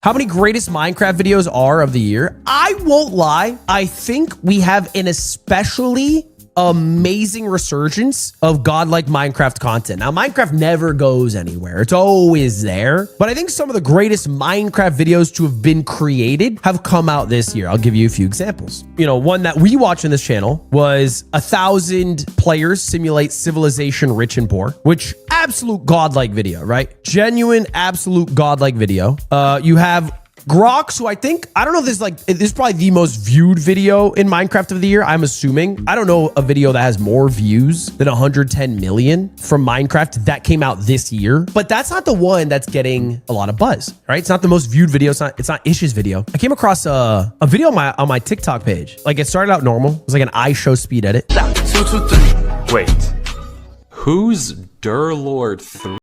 How many greatest Minecraft videos are of the year? I won't lie. I think we have an especially amazing resurgence of godlike Minecraft content. Now, Minecraft never goes anywhere. It's always there. But I think some of the greatest Minecraft videos to have been created have come out this year. I'll give you a few examples. You know, one that we watch on this channel was 1,000 players simulate civilization rich and poor, which absolute godlike video, right? Genuine, absolute godlike video. You have Grox, who I don't know if this is probably the most viewed video in Minecraft of the year, I'm assuming. I don't know a video that has more views than 110 million from Minecraft that came out this year, but that's not the one that's getting a lot of buzz, right? It's not the most viewed video. It's not Ish's video. I came across a video on my TikTok page. Like, it started out normal. It was like an iShow speed edit. 2, 2, 3. Wait, who's Durlord 3?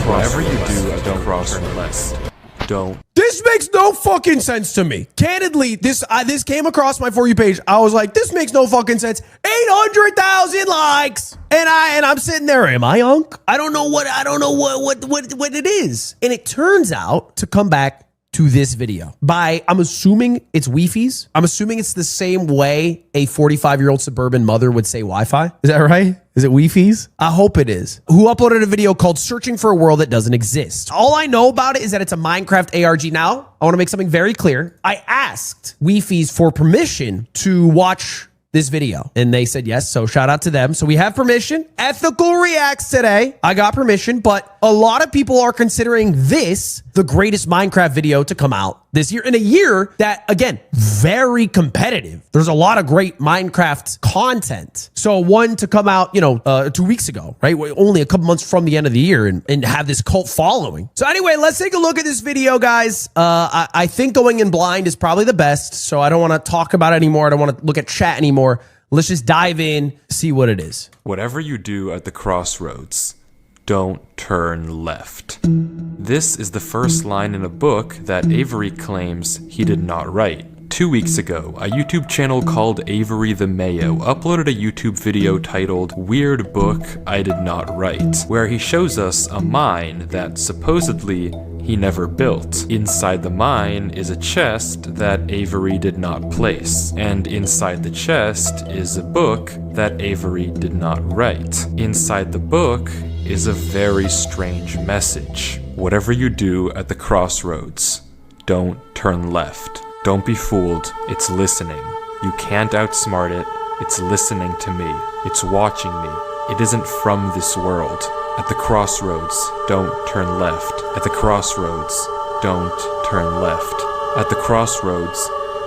Whatever you do, don't cross left. Don't. This makes no fucking sense to me. Candidly, this came across my For You page. I was like, this makes no fucking sense. 800,000 likes. And I'm sitting there, am I Unk? I don't know what it is. And it turns out to come back to this video by, I'm assuming it's Wi-Fi's. I'm assuming it's the same way a 45-year-old suburban mother would say Wi-Fi. Is that right? Is it Wi-Fi's? I hope it is. Who uploaded a video called Searching for a World That Doesn't Exist. All I know about it is that it's a Minecraft ARG. Now, I want to make something very clear. I asked Wi-Fi's for permission to watch this video, and they said yes, so shout out to them. So we have permission. Ethical reacts today. I got permission, but a lot of people are considering this the greatest Minecraft video to come out this year, in a year that, again, very competitive. There's a lot of great Minecraft content. So one to come out, 2 weeks ago, right? Only a couple months from the end of the year, and have this cult following. So anyway, let's take a look at this video, guys. I think going in blind is probably the best, so I don't want to talk about it anymore. I don't want to look at chat anymore. Let's just dive in, see what it is. Whatever you do at the crossroads, don't turn left. This is the first line in a book that Avery claims he did not write. 2 weeks ago, a YouTube channel called Avery the Mayo uploaded a YouTube video titled Weird Book I Did Not Write, where he shows us a mine that supposedly he never built. Inside the mine is a chest that Avery did not place, and inside the chest is a book that Avery did not write. Inside the book is a very strange message. Whatever you do at the crossroads, don't turn left. Don't be fooled, it's listening. You can't outsmart it, it's listening to me. It's watching me. It isn't from this world. At the crossroads, don't turn left. At the crossroads, don't turn left. At the crossroads,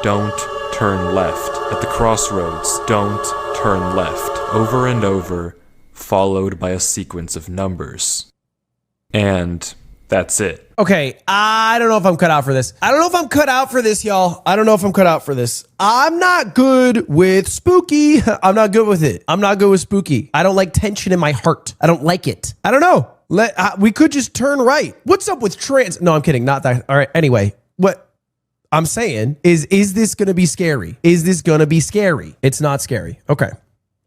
don't turn left. At the crossroads, don't turn left. Over and over, followed by a sequence of numbers. And that's it. Okay, I don't know if I'm cut out for this. I don't know if I'm cut out for this, y'all. I don't know if I'm cut out for this. I'm not good with spooky. I'm not good with it. I'm not good with spooky. I don't like tension in my heart. I don't like it. I don't know. We could just turn right. What's up with trans? No, I'm kidding. Not that. All right. Anyway, what I'm saying is this going to be scary? Is this going to be scary? It's not scary. Okay.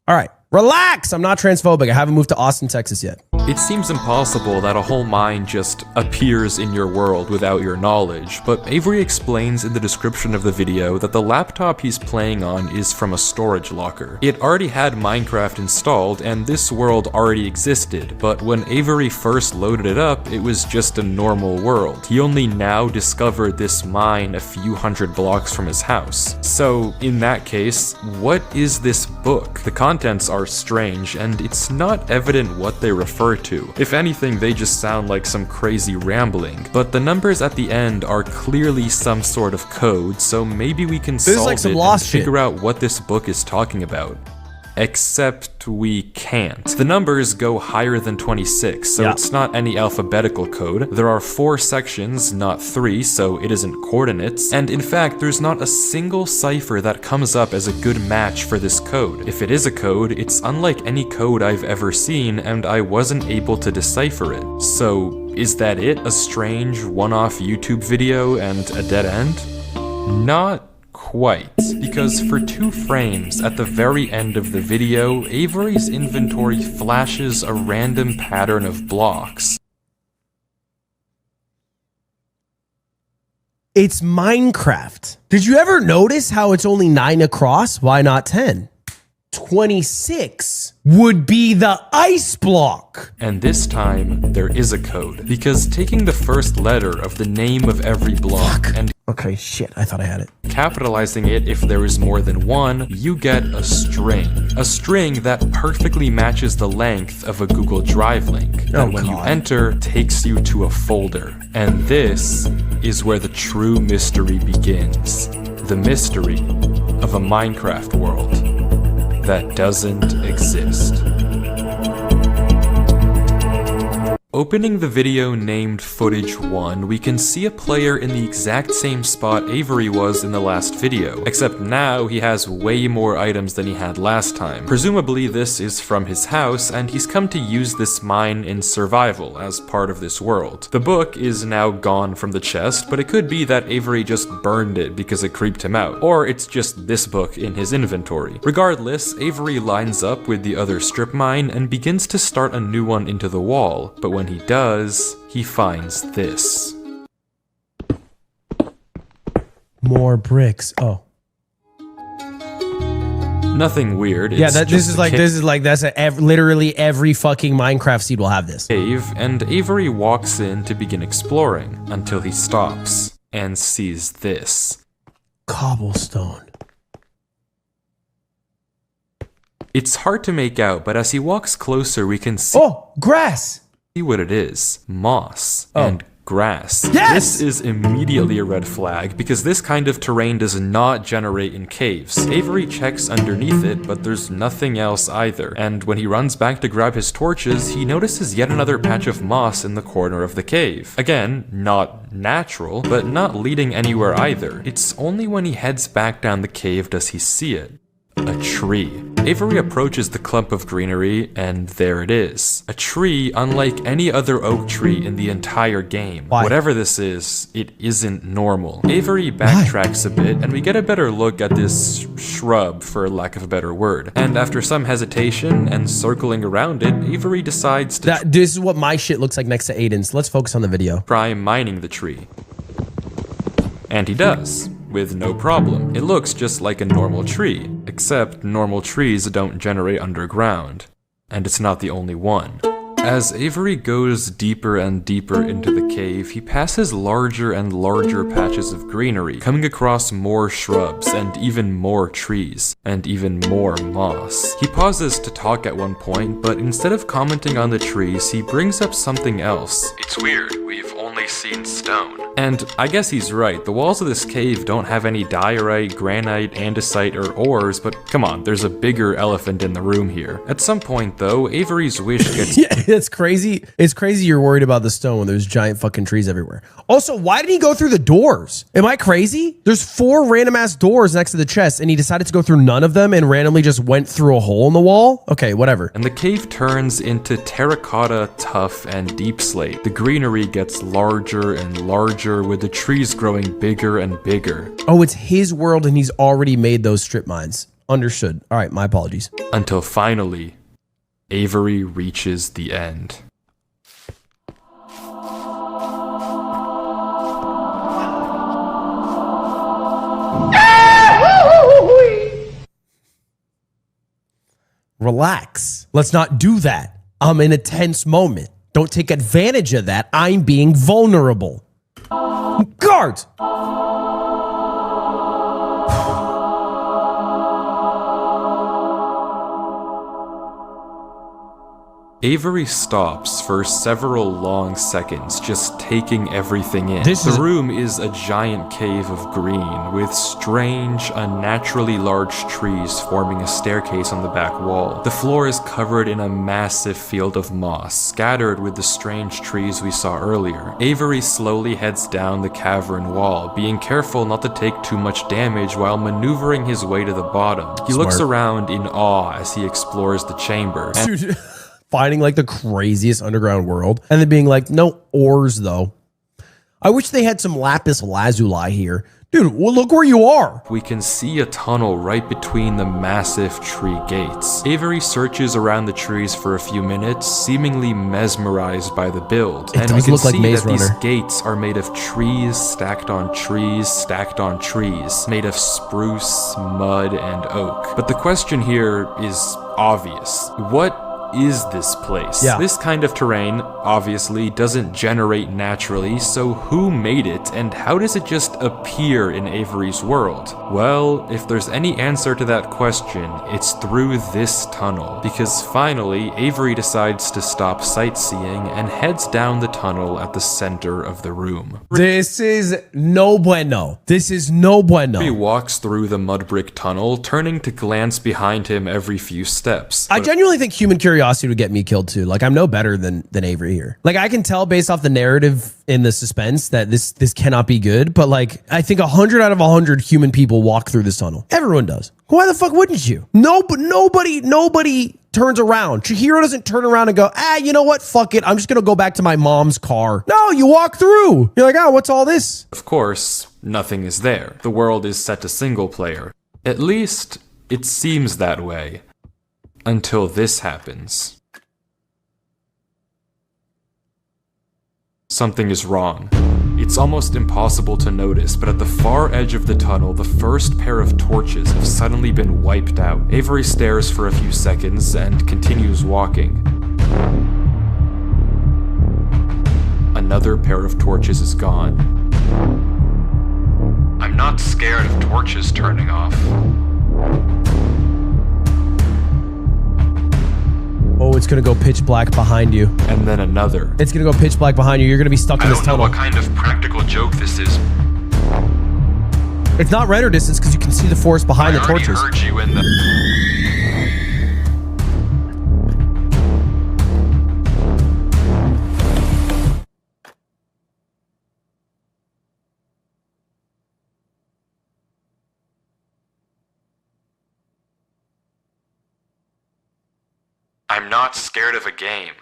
All right. Relax. I'm not transphobic. I haven't moved to Austin, Texas yet. It seems impossible that a whole mine just appears in your world without your knowledge, but Avery explains in the description of the video that the laptop he's playing on is from a storage locker. It already had Minecraft installed, and this world already existed, but when Avery first loaded it up, it was just a normal world. He only now discovered this mine a few hundred blocks from his house. So, in that case, what is this book? The contents are strange, and it's not evident what they refer to. If anything, they just sound like some crazy rambling, but the numbers at the end are clearly some sort of code, so maybe we can solve it and figure out what this book is talking about. Except we can't. The numbers go higher than 26, so it's not any alphabetical code. There are 4 sections, not 3, so it isn't coordinates. And in fact, there's not a single cipher that comes up as a good match for this code. If it is a code, it's unlike any code I've ever seen, and I wasn't able to decipher it. So, is that it? A strange, one-off YouTube video and a dead end? Not quite. Because for 2 frames at the very end of the video, Avery's inventory flashes a random pattern of blocks. It's Minecraft. Did you ever notice how it's only 9 across? Why not 10? 26 would be the ice block. And this time, there is a code. Because taking the first letter of the name of every block and Okay, shit, I thought I had it. capitalizing it if there is more than one, you get a string. A string that perfectly matches the length of a Google Drive link. That when you enter, takes you to a folder. And this is where the true mystery begins. The mystery of a Minecraft world that doesn't exist. Opening the video named Footage 1, we can see a player in the exact same spot Avery was in the last video, except now he has way more items than he had last time. Presumably this is from his house, and he's come to use this mine in survival as part of this world. The book is now gone from the chest, but it could be that Avery just burned it because it creeped him out, or it's just this book in his inventory. Regardless, Avery lines up with the other strip mine and begins to start a new one into the wall, but when he does, he finds this. More bricks. Oh. Nothing weird. Yeah, it's this just is like that's literally every fucking Minecraft seed will have this. Cave, and Avery walks in to begin exploring until he stops and sees this. Cobblestone. It's hard to make out, but as he walks closer, we can see grass. What it is. Moss and grass. Yes! This is immediately a red flag because this kind of terrain does not generate in caves. Avery checks underneath it, but there's nothing else either. And when he runs back to grab his torches, he notices yet another patch of moss in the corner of the cave. Again, not natural, but not leading anywhere either. It's only when he heads back down the cave does he see it. A tree. Avery approaches the clump of greenery, and there it is. A tree unlike any other oak tree in the entire game. Why? Whatever this is, it isn't normal. Avery backtracks a bit, and we get a better look at this shrub, for lack of a better word. And after some hesitation and circling around it, Avery decides to This is what my shit looks like next to Aiden's. Let's focus on the video. try mining the tree. And he does, with no problem. It looks just like a normal tree, except normal trees don't generate underground. And it's not the only one. As Avery goes deeper and deeper into the cave, he passes larger and larger patches of greenery, coming across more shrubs and even more trees, and even more moss. He pauses to talk at one point, but instead of commenting on the trees, he brings up something else. It's weird, we've only seen stone. And I guess he's right, the walls of this cave don't have any diorite, granite, andesite, or ores, but come on, there's a bigger elephant in the room here. At some point though, Avery's wish gets It's crazy. It's crazy you're worried about the stone when there's giant fucking trees everywhere. Also, why did he go through the doors? Am I crazy? There's 4 random ass doors next to the chest and he decided to go through none of them and randomly just went through a hole in the wall? Okay, whatever. And the cave turns into terracotta, tuff, and deep slate. The greenery gets larger and larger with the trees growing bigger and bigger. Oh, it's his world and he's already made those strip mines. Understood. All right, my apologies. Until finally, Avery reaches the end. Relax. Let's not do that. I'm in a tense moment. Don't take advantage of that. I'm being vulnerable. Guards! Avery stops for several long seconds, just taking everything in. The room is a giant cave of green, with strange, unnaturally large trees forming a staircase on the back wall. The floor is covered in a massive field of moss, scattered with the strange trees we saw earlier. Avery slowly heads down the cavern wall, being careful not to take too much damage while maneuvering his way to the bottom. He looks around in awe as he explores the chamber. Dude, finding like the craziest underground world and then being like, no ores though. I wish they had some lapis lazuli here Dude, well, look where you are. We can see a tunnel right between the massive tree gates. Avery searches around the trees for a few minutes, seemingly mesmerized by the build. It And we does can look like see Maze that these Runner. gates are made of trees stacked on trees stacked on trees, made of spruce, mud, and oak. But the question here is obvious. What is this place? Yeah. This kind of terrain obviously doesn't generate naturally, so who made it and how does it just appear in Avery's world? Well, if there's any answer to that question, it's through this tunnel, because finally Avery decides to stop sightseeing and heads down the tunnel at the center of the room. This is no bueno. This is no bueno. He walks through the mud brick tunnel, turning to glance behind him every few steps. I genuinely think human curiosity would get me killed too. Like, I'm no better than Avery here. Like, I can tell based off the narrative in the suspense that this cannot be good, but like, I think 100 out of 100 human people walk through this tunnel. Everyone does. Why the fuck wouldn't you? No, but nobody turns around. Chihiro doesn't turn around and go, you know what? Fuck it. I'm just going to go back to my mom's car. No, you walk through. You're like, what's all this? Of course, nothing is there. The world is set to single player. At least, it seems that way. Until this happens. Something is wrong. It's almost impossible to notice, but at the far edge of the tunnel, the first pair of torches have suddenly been wiped out. Avery stares for a few seconds and continues walking. Another pair of torches is gone. I'm not scared of torches turning off. Oh, it's gonna go pitch black behind you. And then another. It's gonna go pitch black behind you. You're gonna be stuck in this tunnel. I don't know what kind of practical joke this is. It's not render distance because you can see the forest behind the torches. I already heard you in the... I'm not scared of a game.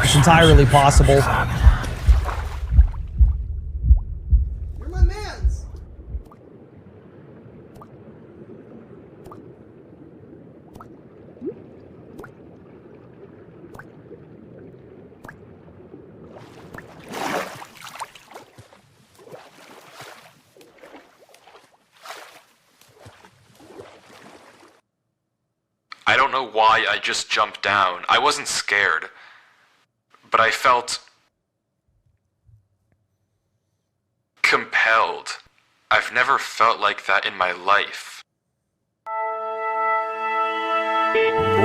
It's entirely possible. You're my mans. I don't know why I just jumped down. I wasn't scared. But I felt... compelled. I've never felt like that in my life.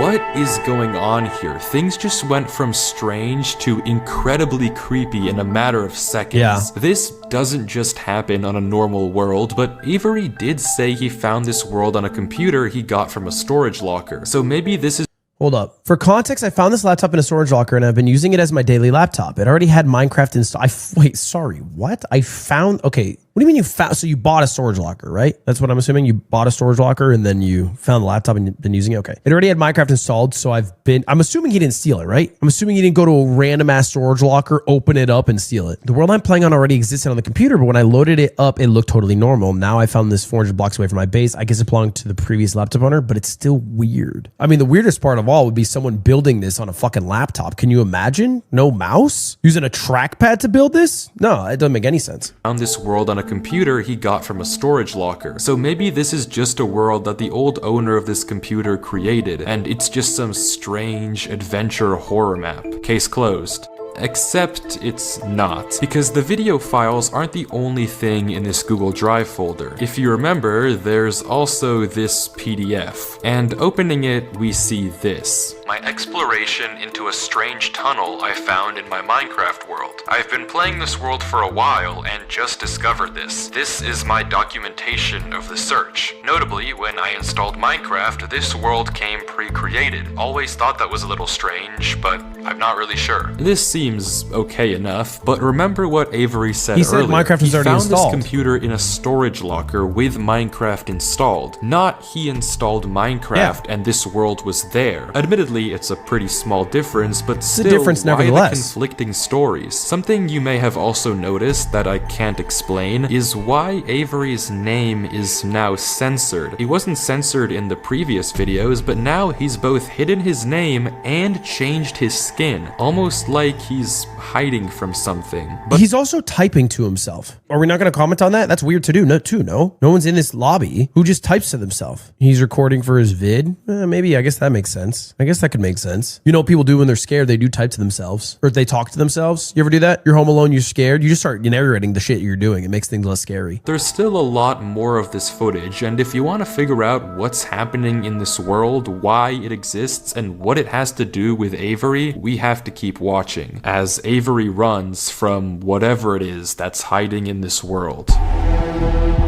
What is going on here? Things just went from strange to incredibly creepy in a matter of seconds. Yeah. This doesn't just happen on a normal world, but Avery did say he found this world on a computer he got from a storage locker. So maybe this is... Hold up. For context, I found this laptop in a storage locker and I've been using it as my daily laptop. It already had Minecraft installed. Wait, sorry, what? I found, okay, what do you mean you found, so you bought a storage locker, right? That's what I'm assuming. You bought a storage locker and then you found the laptop and you've been using it. Okay. It already had Minecraft installed, so I'm assuming he didn't steal it, right? I'm assuming he didn't go to a random ass storage locker, open it up and steal it. The world I'm playing on already existed on the computer, but when I loaded it up, it looked totally normal. Now I found this 400 blocks away from my base. I guess it belonged to the previous laptop owner, but it's still weird. I mean, the weirdest part of all would be someone building this on a fucking laptop. Can you imagine? No mouse? Using a trackpad to build this? No, it doesn't make any sense. Found this world on a computer he got from a storage locker. So maybe this is just a world that the old owner of this computer created, and it's just some strange adventure horror map. Case closed. Except it's not, because the video files aren't the only thing in this Google Drive folder. If you remember, there's also this PDF, and opening it, we see this. my exploration into a strange tunnel I found in my Minecraft world. I've been playing this world for a while and just discovered this. This is my documentation of the search. Notably, when I installed Minecraft, this world came pre-created. Always thought that was a little strange, but I'm not really sure. This seems okay enough, but remember what Avery said earlier. He said Minecraft was already installed. He found this computer in a storage locker with Minecraft installed. Not he installed Minecraft and this world was there. Admittedly, it's a pretty small difference, but still, difference why the nevertheless. conflicting stories? Something you may have also noticed that I can't explain is why Avery's name is now censored. He wasn't censored in the previous videos, but now he's both hidden his name and changed his skin, almost like he's hiding from something. But he's also typing to himself. Are we not going to comment on that? That's weird to do. No one's in this lobby. Who just types to themselves? He's recording for his vid. Maybe. I guess that makes sense. I guess that could make sense. You know what people do when they're scared? They do type to themselves, or if they talk to themselves. You ever do that? You're home alone. You're scared. You just start narrating the shit you're doing. It makes things less scary. there's still a lot more of this footage, and if you want to figure out what's happening in this world, why it exists, and what it has to do with Avery, we have to keep watching as Avery runs from whatever it is that's hiding in this world.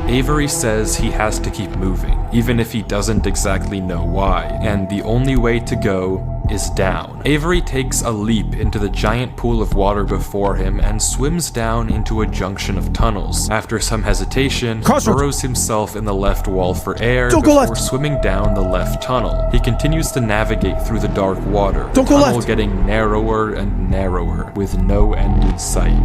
Avery says he has to keep moving, even if he doesn't exactly know why, and the only way to go is down. Avery takes a leap into the giant pool of water before him and swims down into a junction of tunnels. After some hesitation, he burrows himself in the left wall for air before swimming down the left tunnel. He continues to navigate through the dark water, the tunnel getting narrower and narrower, with no end in sight.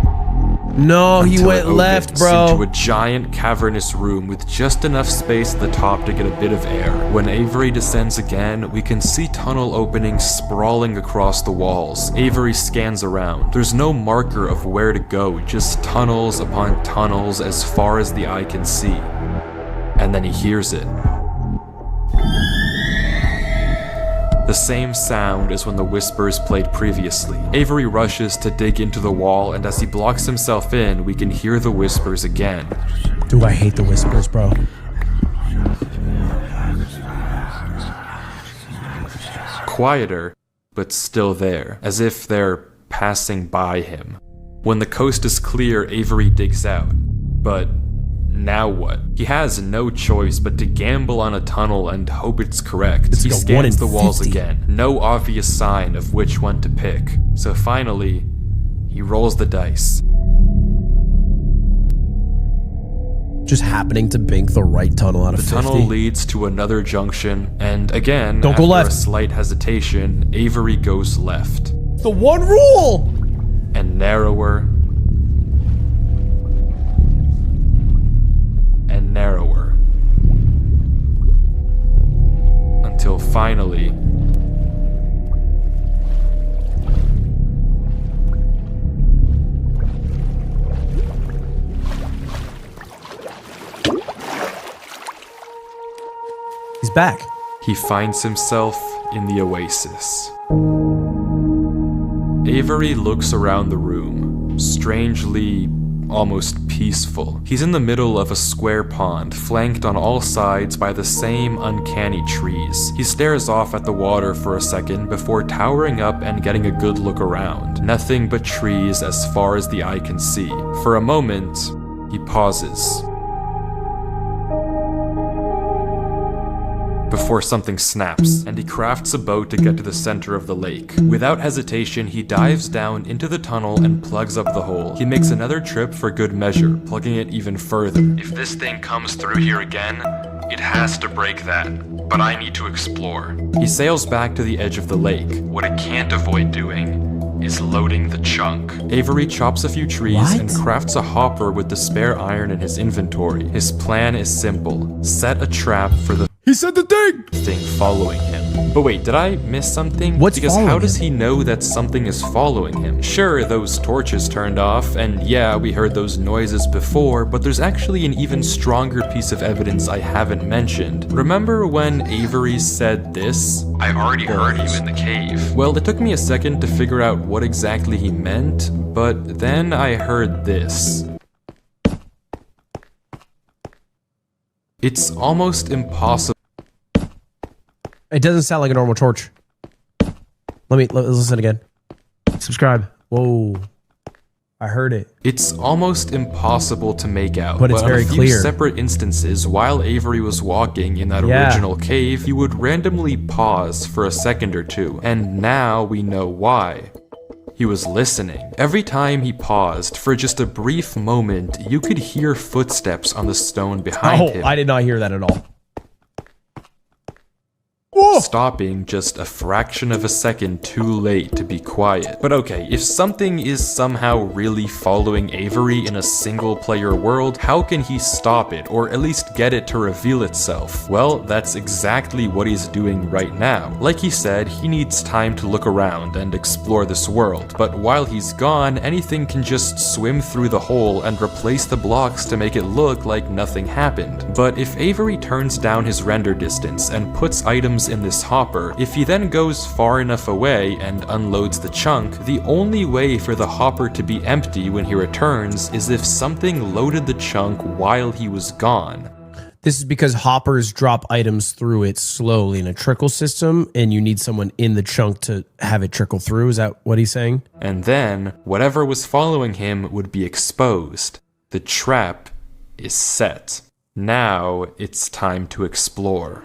No, he went left, bro. Into a giant cavernous room with just enough space at the top to get a bit of air. When Avery descends again, we can see tunnel openings sprawling across the walls. Avery scans around. There's no marker of where to go, just tunnels upon tunnels as far as the eye can see. And then he hears it. The same sound as when the whispers played previously. Avery rushes to dig into the wall, and as he blocks himself in, we can hear the whispers again. Dude, I hate the whispers, bro. Quieter, but still there, as if they're passing by him. When the coast is clear, Avery digs out. But now what? He has no choice but to gamble on a tunnel and hope it's correct. He scans the walls again, no obvious sign of which one to pick. So finally, he rolls the dice. Just happening to bank the right tunnel out of 50. The tunnel leads to another junction, and again, Don't go left. After a slight hesitation, Avery goes left. The one rule! And narrower, and narrower, until finally he's back. He finds himself in the Oasis. Avery looks around the room, strangely almost peaceful. He's in the middle of a square pond, flanked on all sides by the same uncanny trees. He stares off at the water for a second before towering up and getting a good look around. Nothing but trees as far as the eye can see. For a moment, he pauses, before something snaps, and he crafts a boat to get to the center of the lake. Without hesitation, he dives down into the tunnel and plugs up the hole. He makes another trip for good measure, plugging it even further. If this thing comes through here again, it has to break that, but I need to explore. He sails back to the edge of the lake. What it can't avoid doing is loading the chunk. Avery chops a few trees and crafts a hopper with the spare iron in his inventory. His plan is simple. Set a trap for the He said the thing following him. But wait, did I miss something? What's Because following how does him? he know that something is following him? Sure, those torches turned off, and yeah, we heard those noises before, but there's actually an even stronger piece of evidence I haven't mentioned. Remember when Avery said this? I already heard you in the cave. Well, it took me a second to figure out what exactly he meant, but then I heard this. It's almost impossible. It doesn't sound like a normal torch. Let's listen again. Subscribe. Whoa. I heard it. It's almost impossible to make out, But it's on very a few clear. separate instances, while Avery was walking in that original cave, he would randomly pause for a second or two, and now we know why. He was listening. Every time he paused, for just a brief moment, you could hear footsteps on the stone behind him. I did not hear that at all. Stopping just a fraction of a second too late to be quiet. But okay, if something is somehow really following Avery in a single player world, how can he stop it, or at least get it to reveal itself? Well, that's exactly what he's doing right now. Like he said, he needs time to look around and explore this world, but while he's gone, anything can just swim through the hole and replace the blocks to make it look like nothing happened. But if Avery turns down his render distance and puts items in this hopper, if he then goes far enough away and unloads the chunk, the only way for the hopper to be empty when he returns is if something loaded the chunk while he was gone. This is because hoppers drop items through it slowly in a trickle system, and you need someone in the chunk to have it trickle through. Is that what he's saying? And then, whatever was following him would be exposed. The trap is set. Now, it's time to explore.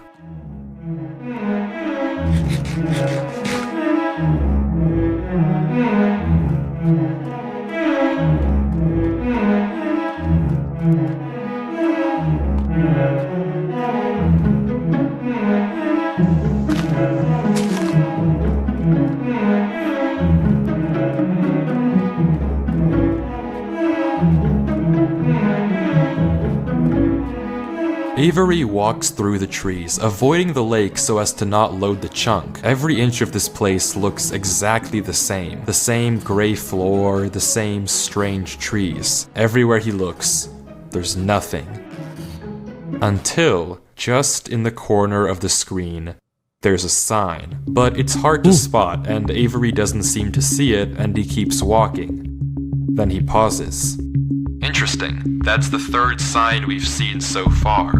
Avery walks through the trees, avoiding the lake so as to not load the chunk. Every inch of this place looks exactly the same. The same gray floor, the same strange trees. Everywhere he looks, there's nothing. Until, just in the corner of the screen, there's a sign. But it's hard to spot, and Avery doesn't seem to see it, and he keeps walking. Then he pauses. Interesting. That's the third sign we've seen so far.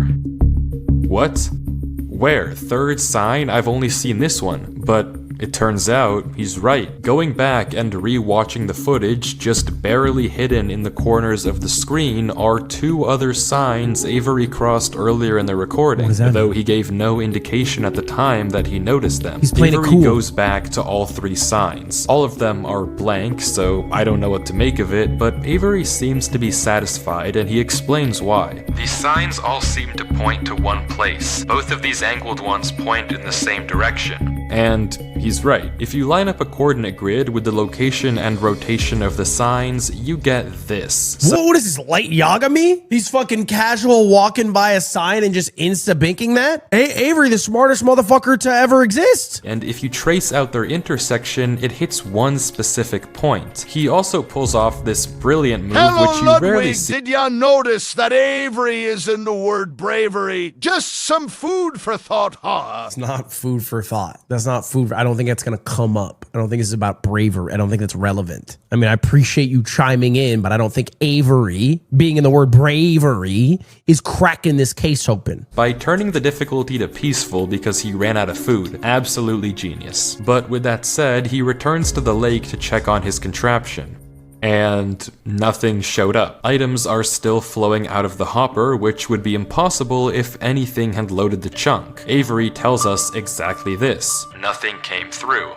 What? Where? Third sign? I've only seen this one, but it turns out he's right. Going back and re-watching the footage, just barely hidden in the corners of the screen are two other signs Avery crossed earlier in the recording, though he gave no indication at the time that he noticed them. He's playing Avery it cool. goes back to all three signs. All of them are blank, so I don't know what to make of it, but Avery seems to be satisfied, and he explains why. These signs all seem to point to one place. Both of these angled ones point in the same direction. And he's right. If you line up a coordinate grid with the location and rotation of the signs, you get this. What is this, light Yagami? He's fucking casual walking by a sign and just insta-binking that? Avery, the smartest motherfucker to ever exist. And if you trace out their intersection, it hits one specific point. He also pulls off this brilliant move, which you rarely see. Did ya notice that Avery is in the word bravery? Just some food for thought, huh? It's not food for thought. That's not food. I don't think that's going to come up. I don't think it's about bravery. I don't think that's relevant. I mean, I appreciate you chiming in, but I don't think Avery, being in the word bravery, is cracking this case open. By turning the difficulty to peaceful because he ran out of food. Absolutely genius. But with that said, he returns to the lake to check on his contraption. And nothing showed up. Items are still flowing out of the hopper, which would be impossible if anything had loaded the chunk. Avery tells us exactly this. Nothing came through.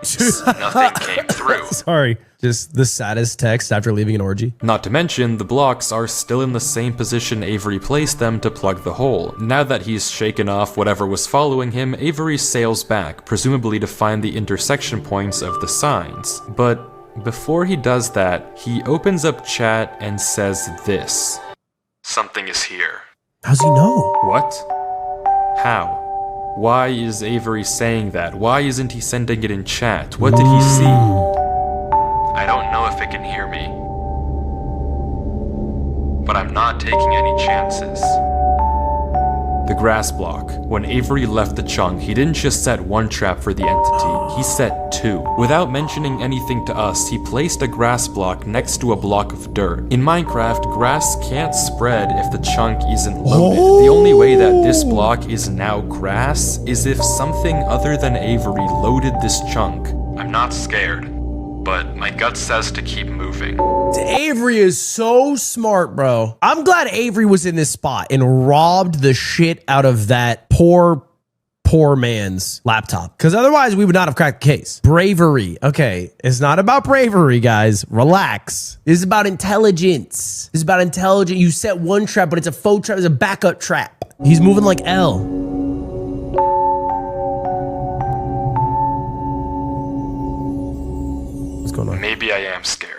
Nothing came through. Sorry. Just the saddest text after leaving an orgy. Not to mention, the blocks are still in the same position Avery placed them to plug the hole. Now that he's shaken off whatever was following him, Avery sails back, presumably to find the intersection points of the signs. But before he does that, he opens up chat and says this. Something is here. How's he know? What? How? Why is Avery saying that? Why isn't he sending it in chat? What did he see? I don't know if it can hear me. But I'm not taking any chances. The grass block. When Avery left the chunk, he didn't just set one trap for the entity, he set two. Without mentioning anything to us, he placed a grass block next to a block of dirt. In Minecraft, grass can't spread if the chunk isn't loaded. The only way that this block is now grass is if something other than Avery loaded this chunk. I'm not scared, but my gut says to keep moving. Avery is so smart, bro. I'm glad Avery was in this spot and robbed the shit out of that poor man's laptop, because otherwise we would not have cracked the case. Bravery. Okay, it's not about bravery, guys. Relax. This is about intelligence. This is about intelligence. You set one trap, but it's a faux trap. It's a backup trap. He's moving like L. What's going on? Maybe I am scared.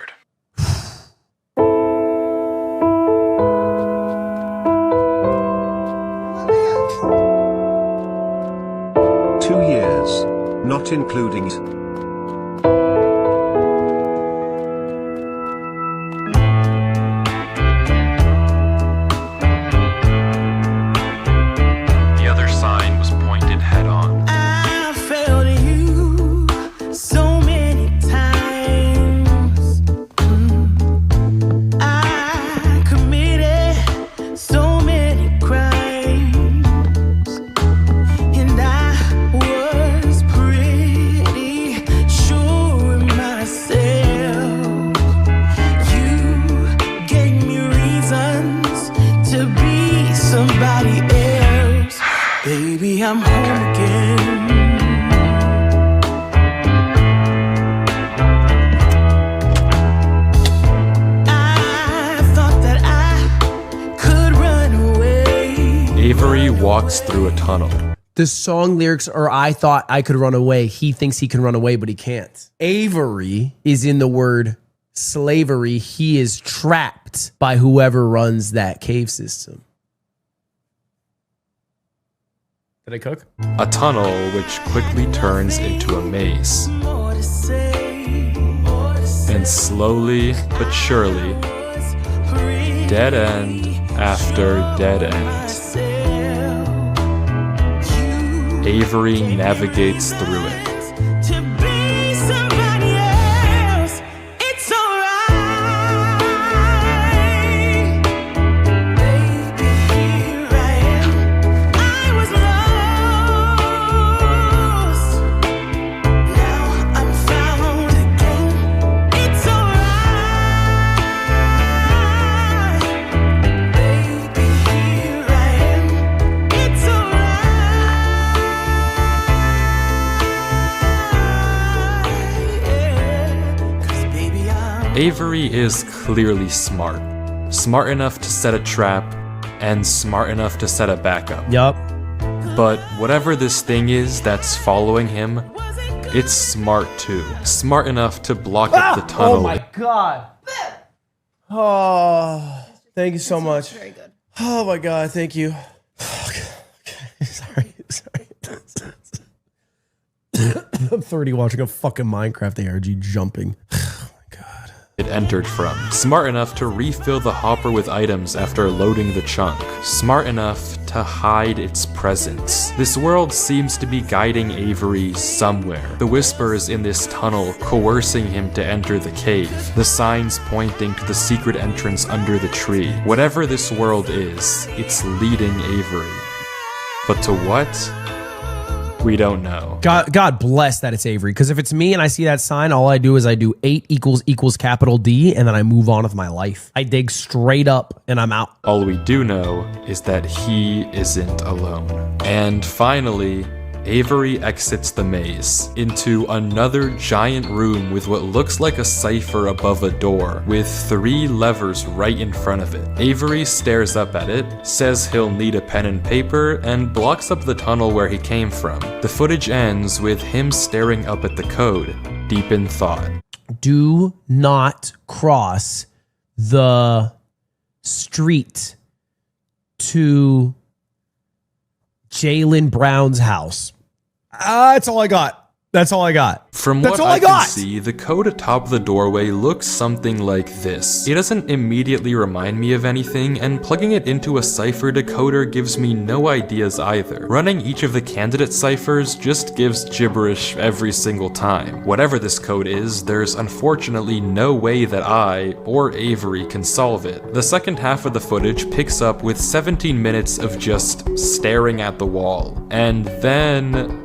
2 years, not including it. The other sign was pointed head on. I failed you so many times. I committed so many crimes, and I was pretty sure of myself. You gave me reasons to be somebody else. Baby, I'm home again. I thought that I could run away. Avery walks through a tunnel. The song lyrics are, I thought I could run away. He thinks he can run away, but he can't. Avery is in the word slavery. He is trapped by whoever runs that cave system. Did I cook? A tunnel which quickly turns into a maze. More to say, more to say. And slowly but surely, dead end after dead end, Avery navigates through it. To be somebody else, it's alright. Baby, here I am. I was lost. Now I'm found again. It's alright. Baby, here I am. It's alright. 'Cause baby, I'm Avery is clearly smart. Smart enough to set a trap and smart enough to set a backup. Yup. But whatever this thing is that's following him, it's smart too. Smart enough to block up the tunnel. Oh my God. Oh, thank you so much. Very good. Oh my God, thank you. Okay. Sorry. I'm 30 watching a fucking Minecraft ARG jumping. It entered from. Smart enough to refill the hopper with items after loading the chunk. Smart enough to hide its presence. This world seems to be guiding Avery somewhere. The whispers in this tunnel coercing him to enter the cave. The signs pointing to the secret entrance under the tree. Whatever this world is, it's leading Avery. But to what? We don't know. God bless that it's Avery, because if it's me and I see that sign, all I do is I do 8 = capital D, and then I move on with my life. I dig straight up and I'm out. All we do know is that he isn't alone. And finally, Avery exits the maze into another giant room with what looks like a cipher above a door, with 3 levers right in front of it. Avery stares up at it, says he'll need a pen and paper, and blocks up the tunnel where he came from. The footage ends with him staring up at the code, deep in thought. Do not cross the street to Jaylen Brown's house. That's all I got. That's all I got. From That's what all I I can got. see, the code atop the doorway looks something like this. It doesn't immediately remind me of anything, and plugging it into a cipher decoder gives me no ideas either. Running each of the candidate ciphers just gives gibberish every single time. Whatever this code is, there's unfortunately no way that I, or Avery, can solve it. The second half of the footage picks up with 17 minutes of just staring at the wall. And then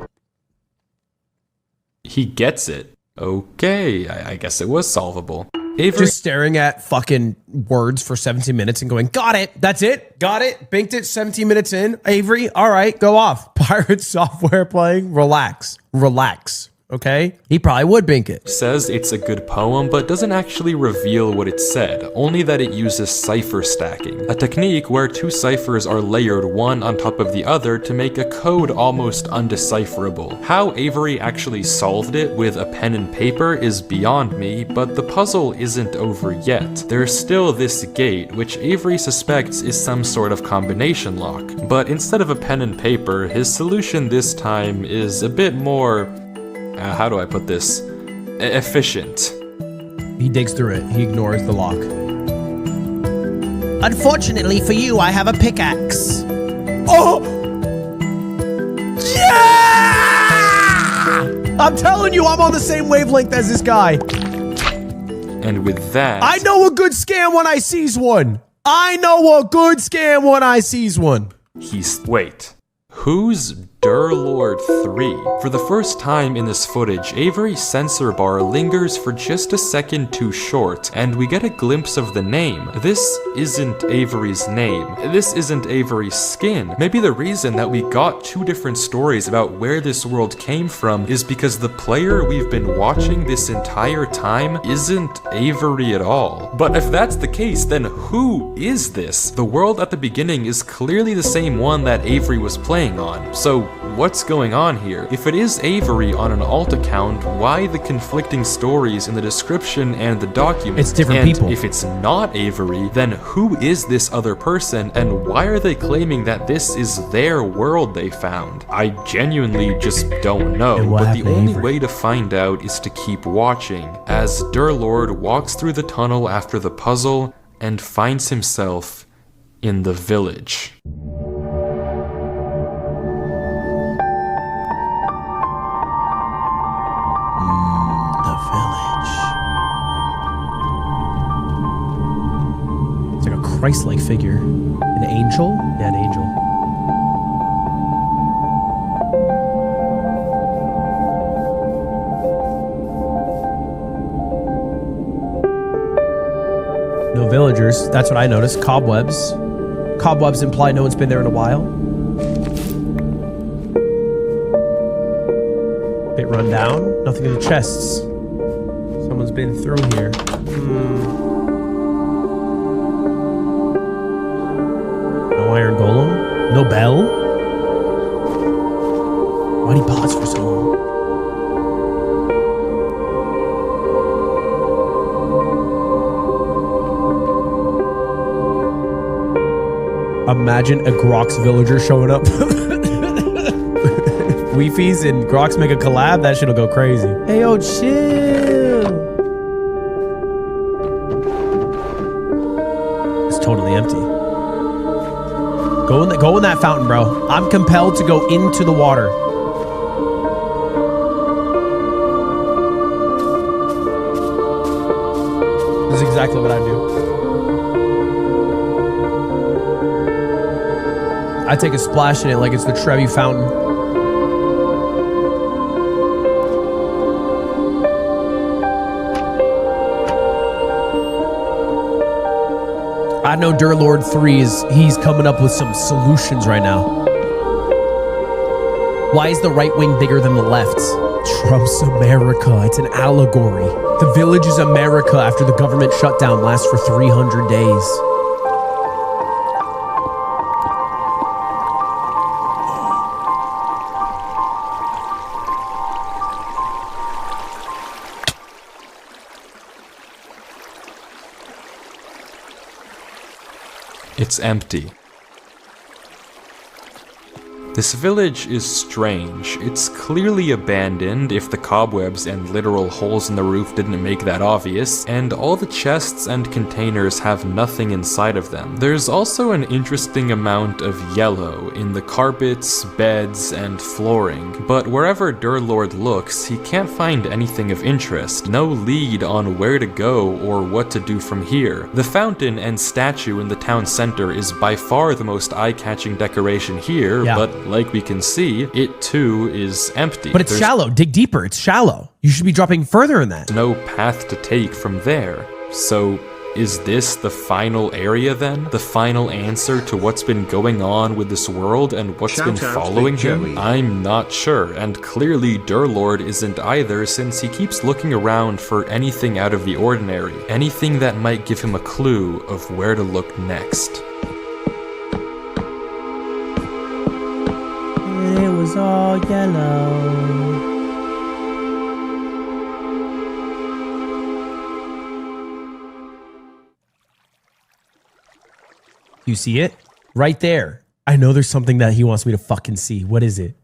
he gets it. Okay, I guess it was solvable. Avery Just staring at fucking words for 17 minutes and going, got it. That's it. Got it. Binked it 17 minutes in. Avery, all right, go off. Pirate software playing. Relax. Relax. Okay? He probably would bink it. says it's a good poem, but doesn't actually reveal what it said, only that it uses cipher stacking, a technique where two ciphers are layered one on top of the other to make a code almost undecipherable. How Avery actually solved it with a pen and paper is beyond me, but the puzzle isn't over yet. There's still this gate, which Avery suspects is some sort of combination lock, but instead of a pen and paper, his solution this time is a bit more... how do I put this? Efficient. He digs through it. He ignores the lock. Unfortunately for you, I have a pickaxe. Oh! Yeah! I'm telling you, I'm on the same wavelength as this guy. And with that... I know a good scam when I sees one. I know a good scam when I sees one. Wait. Who's Durlord 3? For the first time in this footage, Avery's sensor bar lingers for just a second too short, and we get a glimpse of the name. This isn't Avery's name. This isn't Avery's skin. Maybe the reason that we got two different stories about where this world came from is because the player we've been watching this entire time isn't Avery at all. But if that's the case, then who is this? The world at the beginning is clearly the same one that Avery was playing on. So what's going on here? If it is Avery on an alt account, why the conflicting stories in the description and the document? It's different people. If it's not Avery, then who is this other person and why are they claiming that this is their world they found? I genuinely just don't know, And what but the happened to only Avery? way to find out is to keep watching as Durlord walks through the tunnel after the puzzle and finds himself in the village. It's like a Christ-like figure. An angel? Yeah, an angel. No villagers. That's what I noticed. Cobwebs. Cobwebs imply no one's been there in a while. Bit run down. Nothing in the chests. Someone's been through here. No iron golem. No bell. Why'd he pause for so long? Imagine a Grox villager showing up. Weefies and Grox make a collab. That shit'll go crazy. Hey, yo, chill. It's totally empty. Go in that fountain, bro. I'm compelled to go into the water. This is exactly what I do. I take a splash in it like it's the Trevi fountain. I know Durlord 3 he's coming up with some solutions right now. Why is the right wing bigger than the left? Trump's America. It's an allegory. The village is America after the government shutdown lasts for 300 days. It's empty. This village is strange. It's clearly abandoned, if the cobwebs and literal holes in the roof didn't make that obvious, and all the chests and containers have nothing inside of them. There's also an interesting amount of yellow in the carpets, beds, and flooring, but wherever Durlord looks, he can't find anything of interest, no lead on where to go or what to do from here. The fountain and statue in the town center is by far the most eye-catching decoration here, Yeah. but like we can see, it too is empty. But it's shallow. Dig deeper. It's shallow. You should be dropping further in that. No path to take from there. So, is this the final area then? The final answer to what's been going on with this world and what's been following him? I'm not sure, and clearly Durlord isn't either, since he keeps looking around for anything out of the ordinary, anything that might give him a clue of where to look next. It was all yellow. You see it? Right there. I know there's something that he wants me to fucking see. What is it?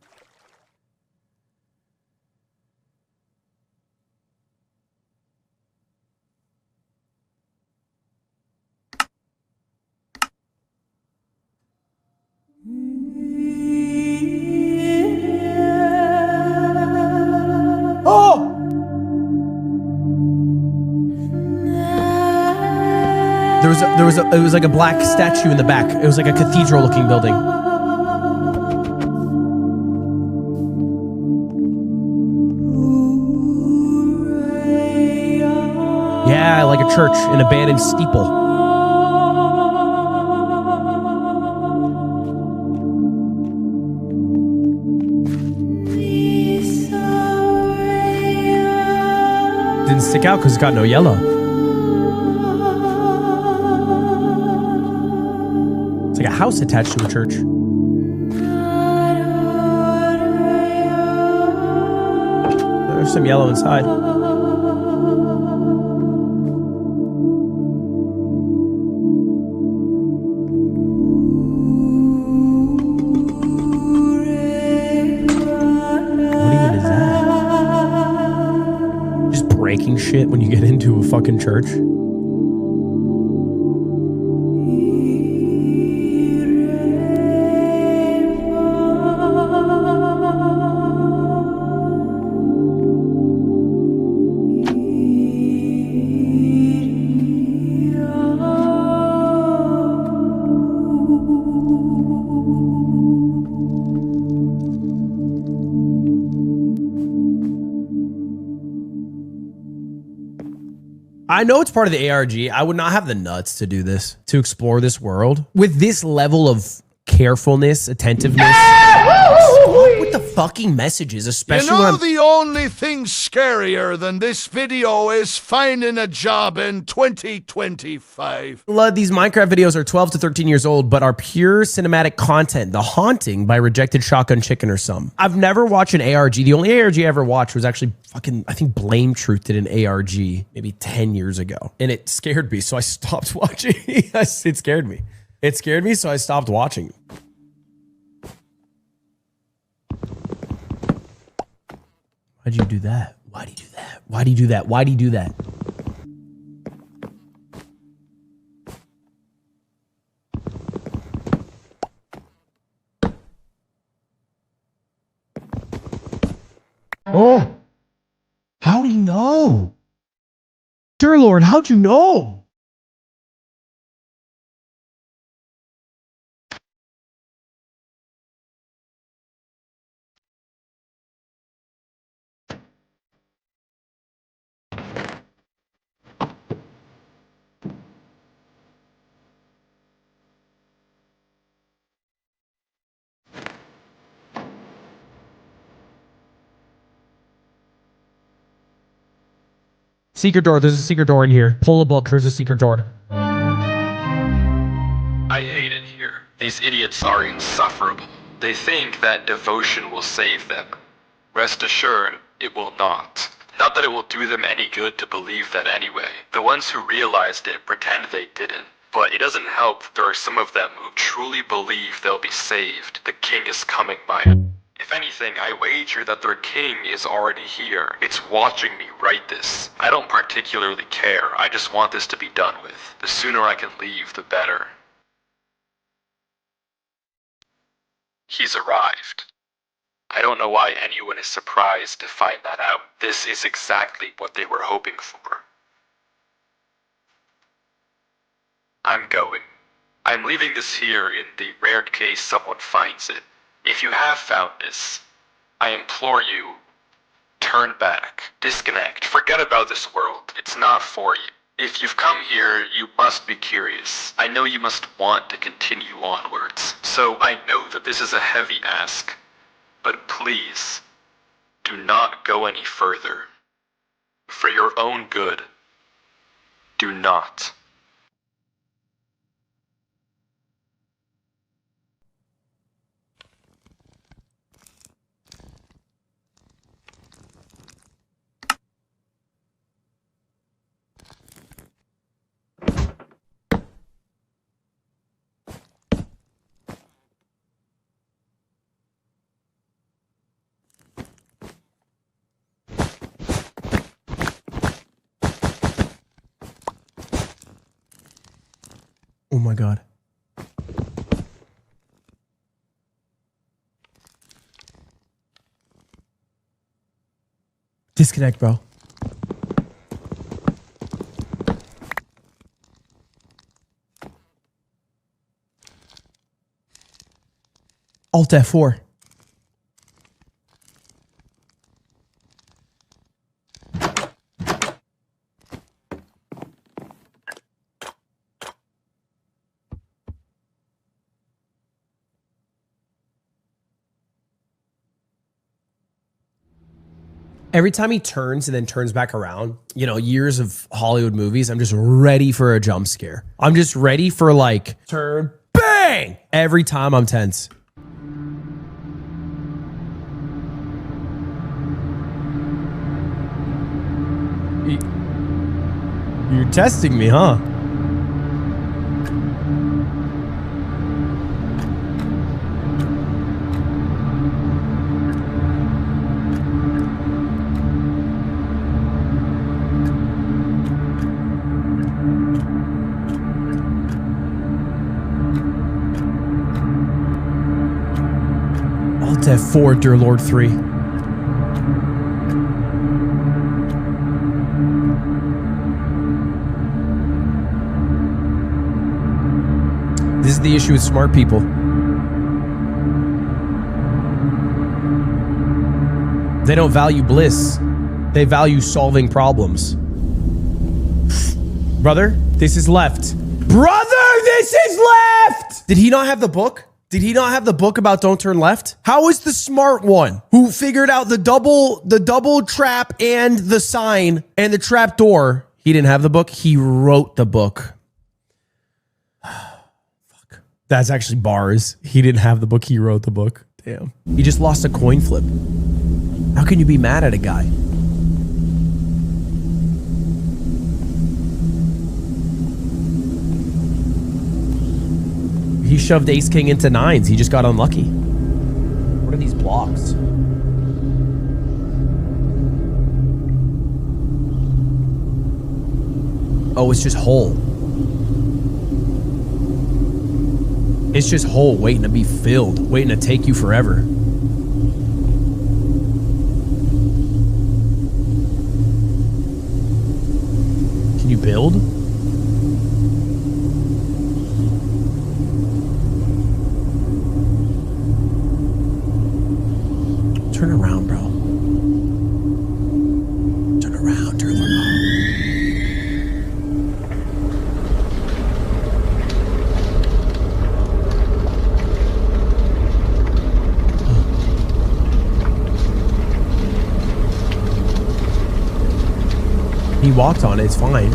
Oh! It was like a black statue in the back. It was like a cathedral looking building. Yeah, like a church, an abandoned steeple. Didn't stick out because it's got no yellow. It's like a house attached to a church. There's some yellow inside. What even is that? Just breaking shit when you get into a fucking church? I know it's part of the ARG. I would not have the nuts to do this, to explore this world with this level of carefulness, attentiveness. Stop with the fucking messages, especially You know, when the only thing scarier than this video is finding a job in 2025. These Minecraft videos are 12 to 13 years old, but are pure cinematic content. The Haunting by Rejected Shotgun Chicken or some. I've never watched an ARG. The only ARG I ever watched was actually fucking, I think Blame Truth did an ARG maybe 10 years ago. And it scared me, so I stopped watching. It scared me. It scared me, so I stopped watching. Why'd you do that? Why'd he do that? Why'd he do that? Why'd he do that? Oh! How'd he know? Dear Lord, how'd you know? Secret door. There's a secret door in here. Pull a book. There's a secret door. I hate it here. These idiots are insufferable. They think that devotion will save them. Rest assured, it will not. Not that it will do them any good to believe that anyway. The ones who realized it pretend they didn't. But it doesn't help that there are some of them who truly believe they'll be saved. The king is coming by. If anything, I wager that their king is already here. It's watching me write this. I don't particularly care. I just want this to be done with. The sooner I can leave, the better. He's arrived. I don't know why anyone is surprised to find that out. This is exactly what they were hoping for. I'm going. I'm leaving this here in the rare case someone finds it. If you have found this, I implore you, Turn back. Disconnect. Forget about this world. It's not for you. If you've come here, you must be curious. I know you must want to continue onwards. So I know that this is a heavy ask. But please, do not go any further. For your own good, do not. Oh my God. Disconnect, bro. Alt F4. Every time he turns and then turns back around, you know, years of Hollywood movies, I'm just ready for a jump scare. I'm just ready for like turn, bang! Every time I'm tense. You're testing me, huh? Alt F4, Dear Lord 3. This is the issue with smart people. They don't value bliss. They value solving problems. Brother, this is left. Brother, this is left! Did he not have the book? Did he not have the book about don't turn left? How is the smart one who figured out the double trap and the sign and the trap door? He didn't have the book. He wrote the book. Fuck. That's actually bars. He didn't have the book. He wrote the book. Damn. He just lost a coin flip. How can you be mad at a guy? He shoved ace king into nines. He just got unlucky. What are these blocks? Oh, it's just hole. It's just hole waiting to be filled, waiting to take you forever. Can you build? Turn around, bro. Turn around, turn around. He walked on it, it's fine.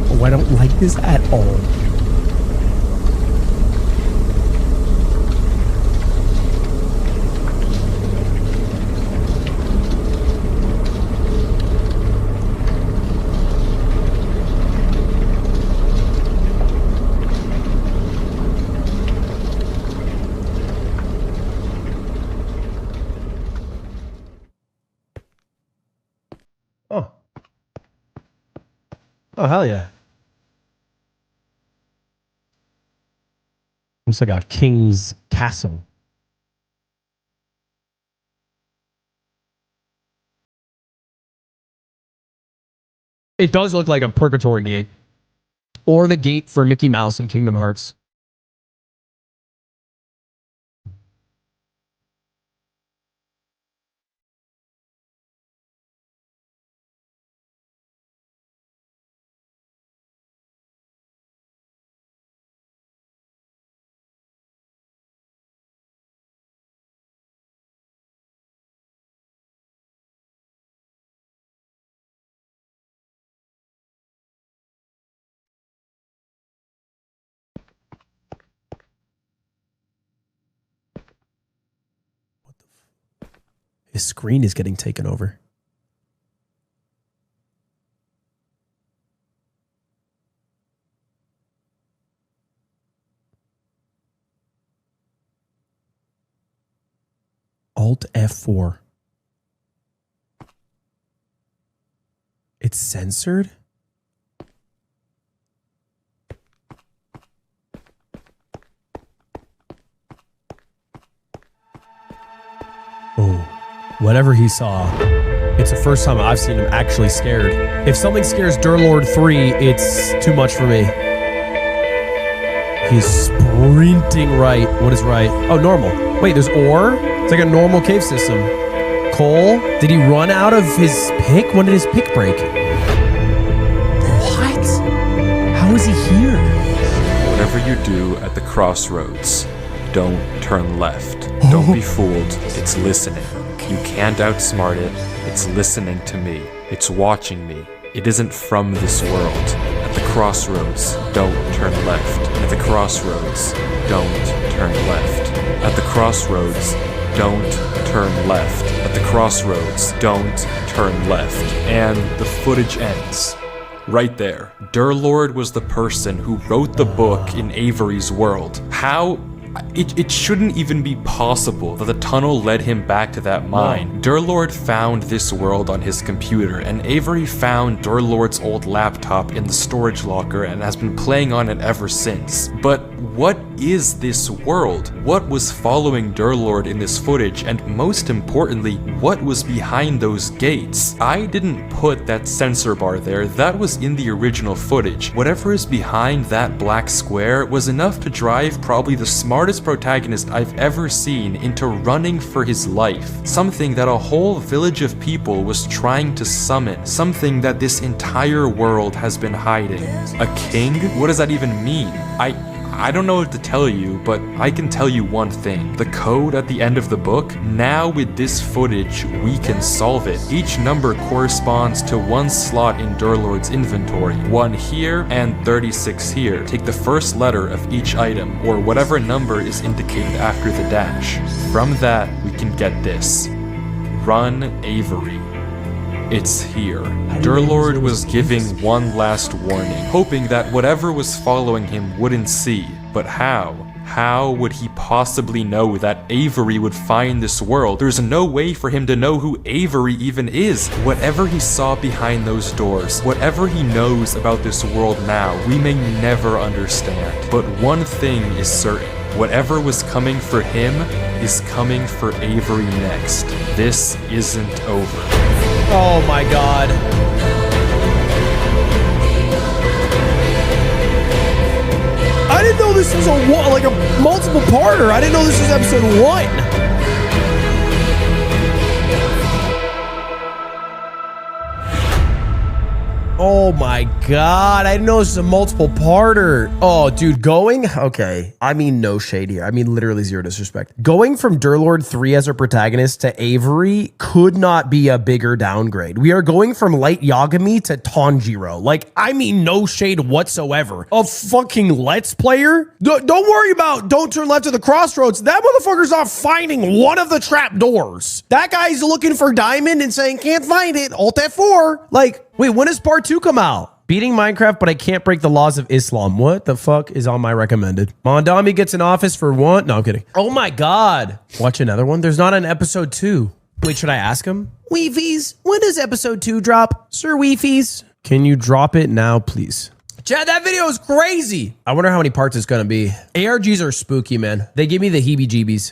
Oh, I don't like this at all. Oh. Oh, hell yeah. Looks like a king's castle. It does look like a purgatory gate. Or the gate for Mickey Mouse in Kingdom Hearts. His screen is getting taken over. Alt F4. It's censored? Oh, whatever he saw. It's the first time I've seen him actually scared. If something scares Durlord 3, it's too much for me. He's sprinting right. What is right? Oh, normal. Wait, there's ore? It's like a normal cave system. Coal? Did he run out of his pick? When did his pick break? What? How is he here? Whatever you do at the crossroads, don't turn left. Don't be fooled. It's listening. You can't outsmart it. It's listening to me. It's watching me. It isn't from this world. At the crossroads, don't turn left. At the crossroads, don't turn left. At the crossroads, don't turn left. At the crossroads, don't turn left. And the footage ends. Right there. Durlord was the person who wrote the book in Avery's world. How? It shouldn't even be possible that the tunnel led him back to that mine. Durlord found this world on his computer, and Avery found Durlord's old laptop in the storage locker and has been playing on it ever since. But what is this world? What was following Durlord in this footage, and most importantly, what was behind those gates? I didn't put that censor bar there, that was in the original footage. Whatever is behind that black square was enough to drive probably the smartest protagonist I've ever seen into running for his life. Something that a whole village of people was trying to summon. Something that this entire world has been hiding. A king? What does that even mean? I don't know what to tell you, but I can tell you one thing. The code at the end of the book, now with this footage, we can solve it. Each number corresponds to one slot in Durlord's inventory. 1 here and 36 here. Take the first letter of each item, or whatever number is indicated after the dash. From that, we can get this. Run Avery. It's here. Durlord was giving one last warning, hoping that whatever was following him wouldn't see. But how? How would he possibly know that Avery would find this world? There's no way for him to know who Avery even is. Whatever he saw behind those doors, whatever he knows about this world now, we may never understand. But one thing is certain. Whatever was coming for him is coming for Avery next. This isn't over. Oh my god. I didn't know this was a multiple parter. I didn't know this was episode 1. Oh my god, I didn't know this was a multiple parter. Oh, dude, okay. I mean, no shade here. I mean, literally zero disrespect. Going from Durlord 3 as our protagonist to Avery could not be a bigger downgrade. We are going from Light Yagami to Tanjiro. Like, I mean, no shade whatsoever. A fucking Let's Player? Don't worry about don't turn left to the crossroads. That motherfucker's not finding one of the trap doors. That guy's looking for diamond and saying, can't find it. Alt F4. Like, wait, when does part 2 come out? Beating Minecraft, but I can't break the laws of Islam. What the fuck is on my recommended? Mondami gets an office for what? No, I'm kidding. Oh my god. Watch another one. There's not an episode 2. Wait, should I ask him? Weefies, when does episode 2 drop? Sir Weefies, can you drop it now, please? Chad, that video is crazy. I wonder how many parts it's gonna be. ARGs are spooky, man. They give me the heebie-jeebies.